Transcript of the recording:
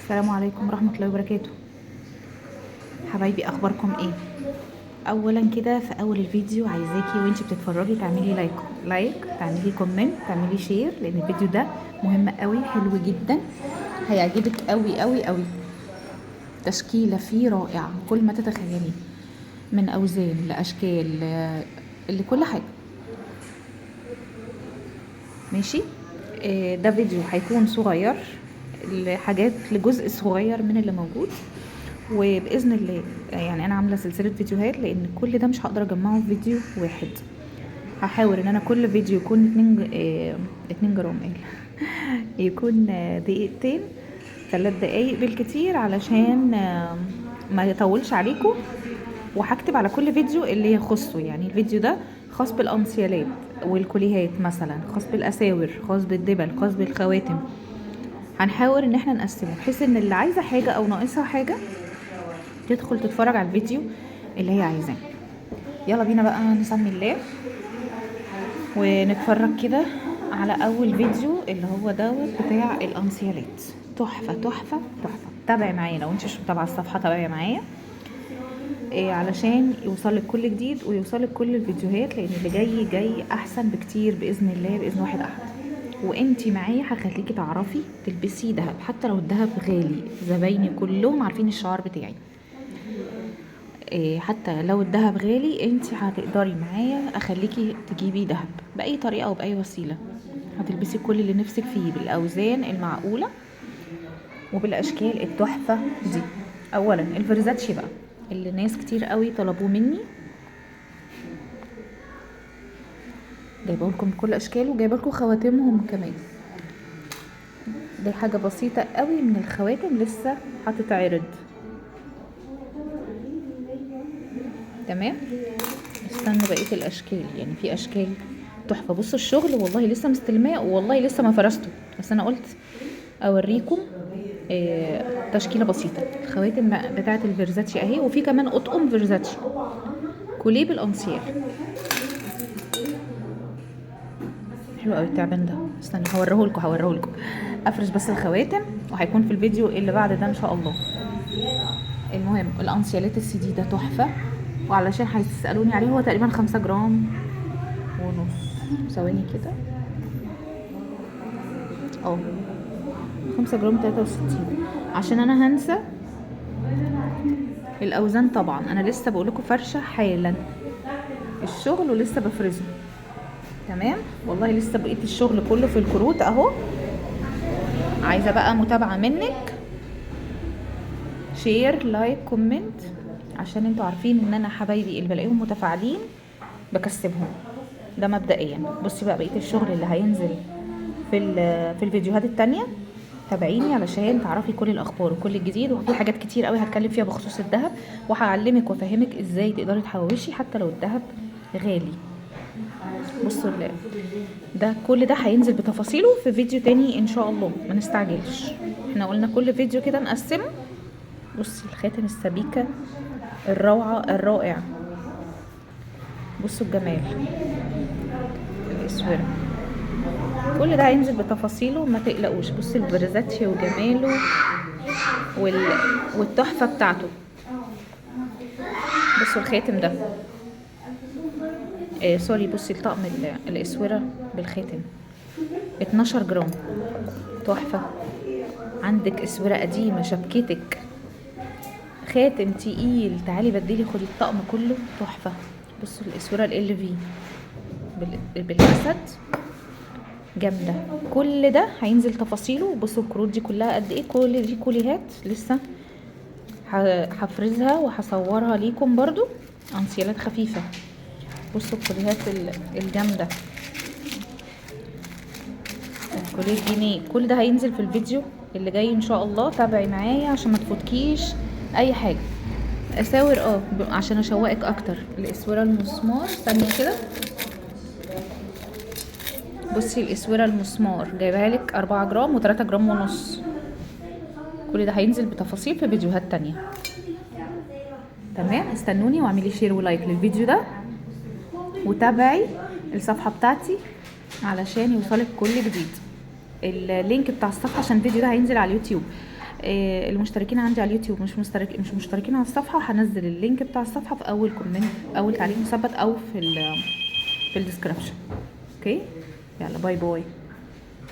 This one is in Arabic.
السلام عليكم ورحمة الله وبركاته. حبايبي اخباركم ايه؟ اولا كده في اول الفيديو عايزاكي وانتي بتتفرجي تعملي لايك، تعملي كومنت، تعملي شير، لان الفيديو ده مهم قوي، حلو جدا، هيعجبك قوي قوي قوي. تشكيلة فيه رائعة كل ما تتخيلي، من اوزان لاشكال لكل حاجة. ماشي. ده فيديو هيكون صغير لحاجات، لجزء صغير من اللي موجود، وباذن الله يعني انا عامله سلسله فيديوهات، لان كل ده مش هقدر اجمعه في فيديو واحد. هحاول ان انا كل فيديو يكون 2 جرام يكون دقيقتين 3 دقايق بالكتير، علشان ما يطولش عليكم. وهكتب على كل فيديو اللي يخصه، يعني الفيديو ده خاص بالانسيالات والكوليهات مثلا، خاص بالاساور، خاص بالدبل، خاص بالخواتم. هنحاول ان احنا نقسمه بحيث ان اللي عايزه حاجه او ناقصها حاجه تدخل تتفرج على الفيديو اللي هي عايزاه. يلا بينا بقى نسمي الله ونتفرج كده على اول فيديو اللي هو بتاع الانسيالات. تحفه تحفه تحفه. تابعي معايا لو انت مش متابعه الصفحه، تابعي معايا علشان يوصلك كل جديد ويوصلك كل الفيديوهات، لان اللي جاي احسن بكتير باذن الله، باذن واحد احد. وانتي معايا هخليكي تعرفي تلبسي دهب حتى لو الدهب غالي. زبايني كلهم عارفين الشعار بتاعي. حتى لو الدهب غالي انتي هتقدري معايا اخليكي تجيبي دهب باي طريقه وباي وسيله. هتلبسي كل اللي نفسك فيه بالاوزان المعقوله وبالاشكال التحفه دي. اولا الفيرزاتشي بقى اللي ناس كتير قوي طلبوه مني، جايبه لكم كل اشكاله، وجايبه لكم خواتمهم كمان. دي حاجه بسيطه قوي من الخواتم لسه هتتعرض. تمام. استنوا بقيه الاشكال، يعني في اشكال تحفه. بصوا الشغل والله لسه مستلماه، والله لسه ما فرسته، بس انا قلت اوريكم تشكيله بسيطه. الخواتم بتاعه الفيرزاتشي اهي، وفي كمان اطقم فيرزاتشي كوليه بالانسيال. حلو قوي التعبان ده. استنوا هوريهولكم. افرش بس الخواتم وهيكون في الفيديو اللي بعد ده ان شاء الله. المهم الانسيالات السي ده تحفه، وعلشان هتسالوني عليه هو تقريبا 5 جرام ونص. ثواني كده، 5 جرام 63، عشان انا هنسى الاوزان. طبعا انا لسه بقولكم فرشه حالا الشغل ولسه بفرزه. تمام. والله لسه بقيت الشغل كله في الكروت اهو. عايزه بقى متابعه منك، شير لايك كومنت، عشان انتوا عارفين ان انا حبايبي اللي بلاقيهم متفاعلين بكسبهم. ده مبدئيا. بصي بقى بقيه الشغل اللي هينزل في الفيديوهات التانية. تابعيني علشان تعرفي كل الاخبار وكل الجديد، وفي حاجات كتير قوي هتكلم فيها بخصوص الذهب، وهعلمك وافهمك ازاي تقدري تحوشي حتى لو الذهب غالي. بصوا ده كل ده هينزل بتفاصيله في فيديو تاني ان شاء الله، ما نستعجلش. احنا قلنا كل فيديو كده نقسمه. بصي الخاتم السبيكة الروعة الرائع، بصوا الجمال، الاسوره، كل ده هينزل بتفاصيله ما تقلقوش. بصي الفيرزاتشي وجماله والتحفه بتاعته. بصوا الخاتم ده سوري، بصي الطقم الاسوره بالخاتم 12 جرام تحفه. عندك اسوره قديمه شبكتك، خاتم تقيل، تعالي بديلي خدي الطقم كله تحفه. بصوا الاسوره ال في بالاسد جامده. كل ده هينزل تفاصيله. بصوا الكروت دي كلها قد ايه، كل دي كوليهات لسه هفرزها وهصورها ليكم برضو، انسيالات خفيفه. بصوا الكوليهات الجامده، الكوليه جنيه. كل ده هينزل في الفيديو اللي جاي ان شاء الله. تابعي معايا عشان ما تفوتكيش اي حاجه. اساور عشان اشوقك اكتر. الاسوره المسمار، استني كده. بصي الاسوره المسمار جايبها لك 4 جرام و3 جرام ونص. كل ده هينزل بتفاصيل في فيديوهات تانية. تمام. استنوني واعملي شير ولايك للفيديو ده، وتابعي الصفحه بتاعتي علشان يوصلك كل جديد. اللينك بتاع الصفحه عشان الفيديو ده هينزل على اليوتيوب. المشتركين عندي على اليوتيوب مش مشتركين على الصفحه، هنزل اللينك بتاع الصفحه في اول كومنت، اول تعليق مثبت، او في الديسكربشن. اوكي، يلا باي باي.